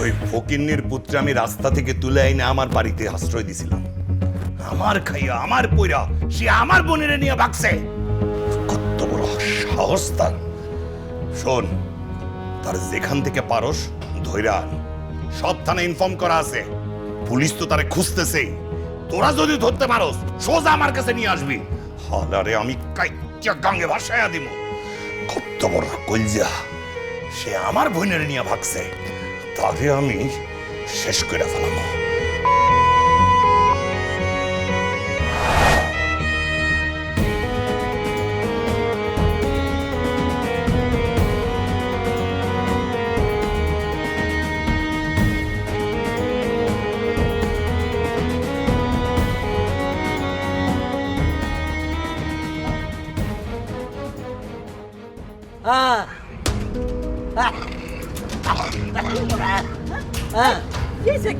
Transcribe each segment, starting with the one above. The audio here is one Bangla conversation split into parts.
ওই ফকিন্নির পুত্র আমি রাস্তা থেকে তুলে আইনে আমার বাড়িতে আশ্রয় দিছিলাম। আমার খাইয়া আমার পয়রা সে আমার বোনের নিয়ে ভাগছে। কত বড় সাহস তার! শোন, তার যেখান থেকে পারস ধইরা আন। সব থানায় ইনফর্ম করা আছে, পুলিশ তো তারে খুঁজতেছে। তোরা যদি ধরতে পারস সোজা আমার কাছে নিয়ে আসবি, হালারে আমি কাইচ্চা গাঙ্গে ভাসায়া দিব। কত বড় কলজা! সে আমার বোনের নিয়ে ভাগছে, তারে আমি শেষ করে ফেলাম।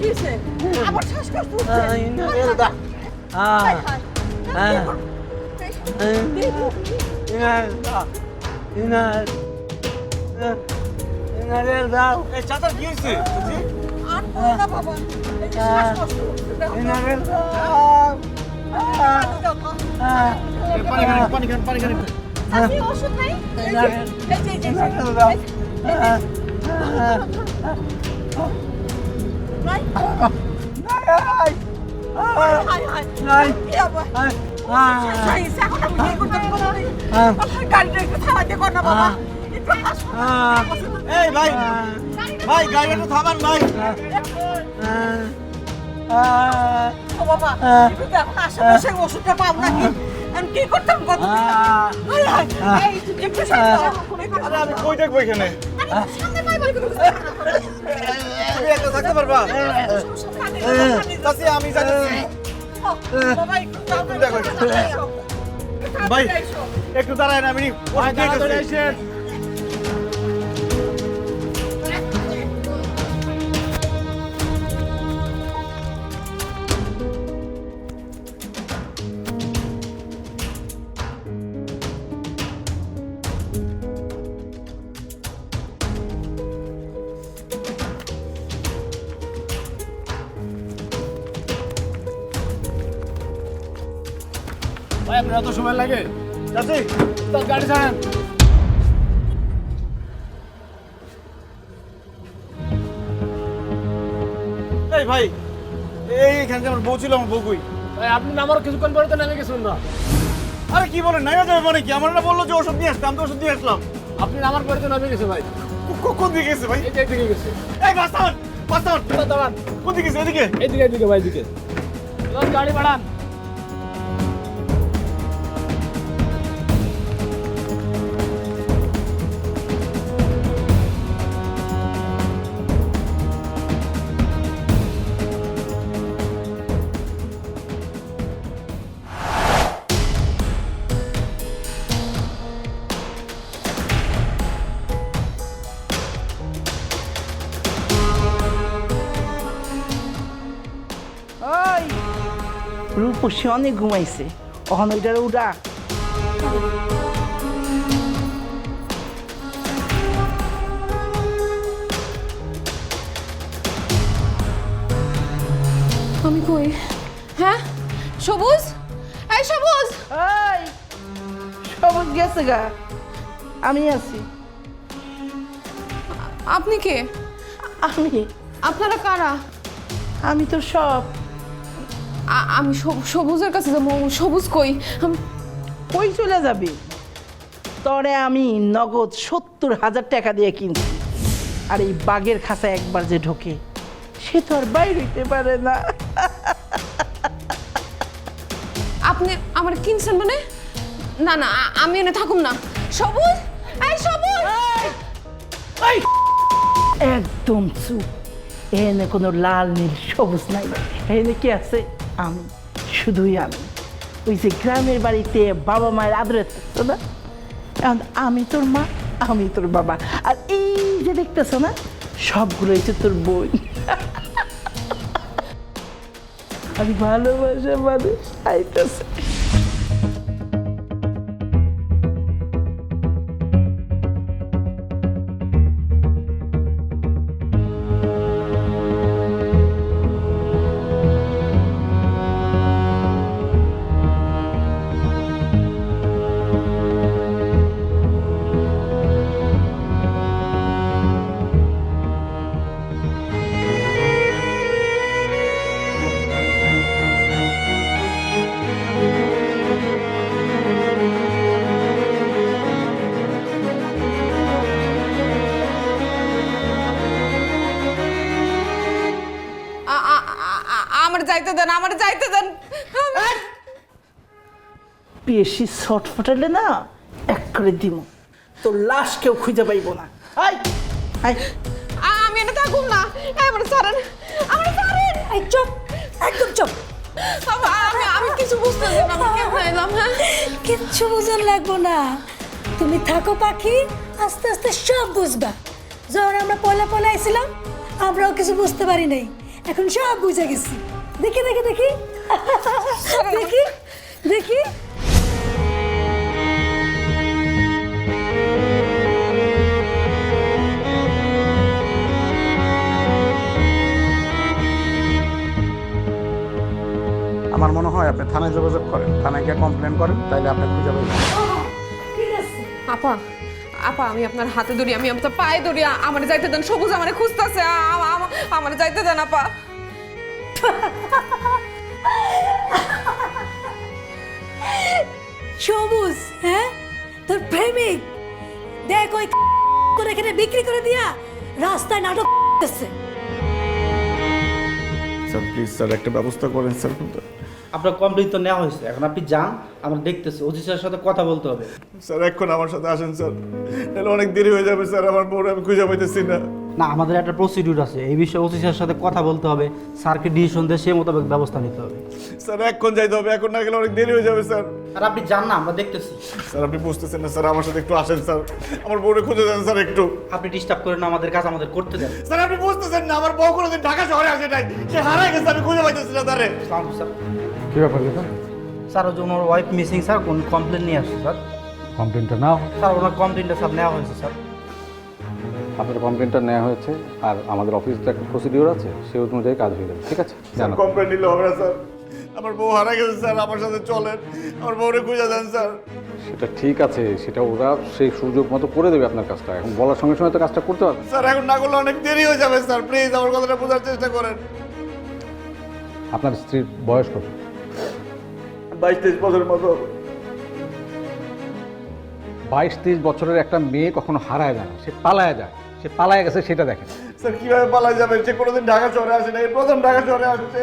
কিসে আমার শ্বাসকষ্ট হচ্ছে। চাচার কি হয়েছে? আর বলো না বাবা, এই যে শ্বাসকষ্ট হচ্ছে, দেখো। পানি খান। চাচি, ওষুধ নাই? এই যে, এই যে, নাই? হায়, হায়। কি আবার? শাশুড়ি, এখন আমি কি করতে পারি? গাড়িটা একটু থামাতে কর না বাবা। একটু হাসপাতালে। এই ভাই, গাড়িটা একটু থামান ভাই। ও বাবা, একটু দেখো না, আশেপাশে ওষুধটা পাবো নাকি? আমি কি করতাম কত? হায়, হায়। এই, একটু সামনে। আরে আমি কই দেখবো এখানে? সামনে পাইবো একটু। তুমি একটা থাকতে পারবা? চাচি, আমি যাচ্ছি। বাবা, একটু তাড়াতাড়ি দেখো। এসো। ভাই, একটু দাঁড়ায় না, আমি ওষুধ দিয়ে গেছি। ভাই, আপনার এত সময় লাগে? চাচি, তার গাড়ি ছাড়েন। এই ভাই, এইখানে আমার বউ ছিল, আমার বউ কই? ভাই আপনি নামার কিছুক্ষণ পরে তো নেমে গেছেন না। আরে কি বলেন, নাইয়া যাবে মানে কি? আমার না বললো যে ওষুধ নিয়ে আসতে, আমি তো ওষুধ দিয়ে আসলাম। আপনি নামার পরে তো নেমে গেছে ভাই। কোন দিকে গেছে ভাই? এই যে এদিকে গেছে। এই বাস্তান, দাঁড়ান, কোন দিকে গেছে? এদিকে? এদিকে ভাই, এদিকে। এবার গাড়ি বাড়ান। ওই রূপসী অনেক ঘুমাইছে, অহন ওইটার উড়া। আমি কই? হ্যাঁ, সবুজ, এই সবুজ। এই সবুজ গেছে গা, আমি আছি। আপনি কে? আমি আপনারা কারা? আমি তো সব। আমি সবুজের কাছে যাবো। সবুজ কই? কই চলে যাবি? তরে আমি নগদ 70,000 টাকা দিয়ে কিনছি, আর এই বাঘের খাঁচায় একবার যে ঢোকে সে তো আর বাইরে হইতে পারে না। আপনি আমার কিনছেন মানে? না না, আমি এনে থাকুম না। সবুজ, এই সবুজ। এই, একদম চুপ। এনে কোনো লাল নীল সবুজ নাই, এনে কি আছে? আমি, শুধুই আমি। ওই যে গ্রামের বাড়িতে বাবা মায়ের আদরে থাকতো না, এখন আমি তোর মা, আমি তোর বাবা। আর এই যে দেখতেছো না, সবগুলো হচ্ছে তোর বই। আর ভালোবাসা মানুষ আইতেছে। আমার যাইতে দেন, আমার যাইতে দেন। বেশি শর্ট ফটালে না এক করে দিব, তোর লাশ কেউ খুঁজে পাইব না। আই আই আমি এনে থাকুম না, আমার ছাড়েন, আমার ছাড়েন। এই চুপ, একদম চুপ। আমি কিছু বুঝতেছি না, আমি কেমন এলাম? হ্যাঁ, কিচ্ছু বুঝার লাগবো না, তুমি থাকো পাখি, আস্তে আস্তে সব বুঝবা। যখন আমরা পয়লা পয়লা আইছিলাম আমরাও কিছু বুঝতে পারি নাই, এখন সব বুঝে গেছি। দেখি দেখি দেখি দেখি দেখি আমার মনে হয় আপনি থানায় যোগাযোগ করেন, থানায় গিয়ে কমপ্লেন করেন, তাইলে আপনি খুঁজে পাবেন। ঠিক আছে। আপা, আপা আমি আপনার হাতে ধরি, আমি আপনার পায়ে ধরি, আমার যাইতে দেন। সবুজ আমার খুঁজতেছে, আমার যাইতে দেন আপা। সবুজ, হ্যাঁ তোর প্রেমিক দেখ ওই তোর এখানে বিক্রি করে দিয়া রাস্তায় নাটক করতেছে। স্যার প্লিজ স্যার একটা ব্যবস্থা করেন স্যার। আপনার কমপ্লেন তো নেওয়া হয়েছে, এখন আপনি যান, আমরা দেখতেছি, ওসি স্যারের সাথে কথা বলতে হবে। স্যার এখন আমার সাথে আসেন স্যার, তাহলে অনেক দেরি হয়ে যাবে স্যার, আমার বউরে আমি খুঁজে পাইতেছি না। না, আমাদের একটা প্রসিডিউর আছে, এই বিষয়ে ওসি স্যারের সাথে কথা বলতে হবে, স্যারকে ডিসিশন দিয়ে সেই মোতাবেক ব্যবস্থা নিতে হবে। স্যার এখন যাইতে হবে, এখন না গেলে অনেক দেরি হয়ে যাবে স্যার। আর আপনি যান না, আমরা দেখতেছি। স্যার আপনি বুঝতেছেন না স্যার, আমার সাথে একটু আসেন স্যার, আমার বউরে খুঁজে দেন স্যার একটু। আপনি ডিস্টার্ব করেন না, আমাদের কাজ আমাদের করতে দেন। স্যার আপনি বুঝতেছেন না, আমার বউ কোনোদিন ঢাকা শহরে আসে নাই, সে হারাই গেছে, আমি খুঁজে পাইতেছি না তারে। আসসালামু আলাইকুম স্যার। কি ব্যাপার দেখুন, স্যার ওই যে ওনার ওয়াইফ মিসিং স্যার, কোন কমপ্লেন নিয়ে আসছে স্যার। কমপ্লেনটা নাও। স্যার ওনার কমপ্লেনটা স্যার নেওয়া হয়েছে স্যার। আপনার কমপ্লেনটা নেওয়া হয়েছে, আর আমাদের অফিসে একটা প্রসিডিওর আছে, সেই অনুযায়ী কাজ হয়ে যাবে, ঠিক আছে? জানো কমপ্লেন নিলে হবে না স্যার, আমার বউ হারা গেছে স্যার, আমার সাথে চলেন, আমার বউরে খুঁজে দেন স্যার। সেটা ঠিক আছে, সেটা ওরা সেই সুযোগ মতো করে দেবে আপনার কাজটা, এখন বলার সঙ্গে সঙ্গে তো কাজটা করতে পারবে। স্যার এখন না করলে অনেক দেরি হয়ে যাবে স্যার, প্লিজ আমার কথাটা বোঝার চেষ্টা করেন। আপনার স্ত্রীর বয়স কত? 22-23 বছরের মতো। 22-23 বছরের একটা মেয়ে কখনো হারায় যায় না, সে পালায় যায়, সে পালায় গেছে সেটা দেখেন। স্যার কিভাবে পালা যাবে, সে কোনোদিন ঢাকা শহরে আসে না, এই প্রথম ঢাকা শহরে আসছে।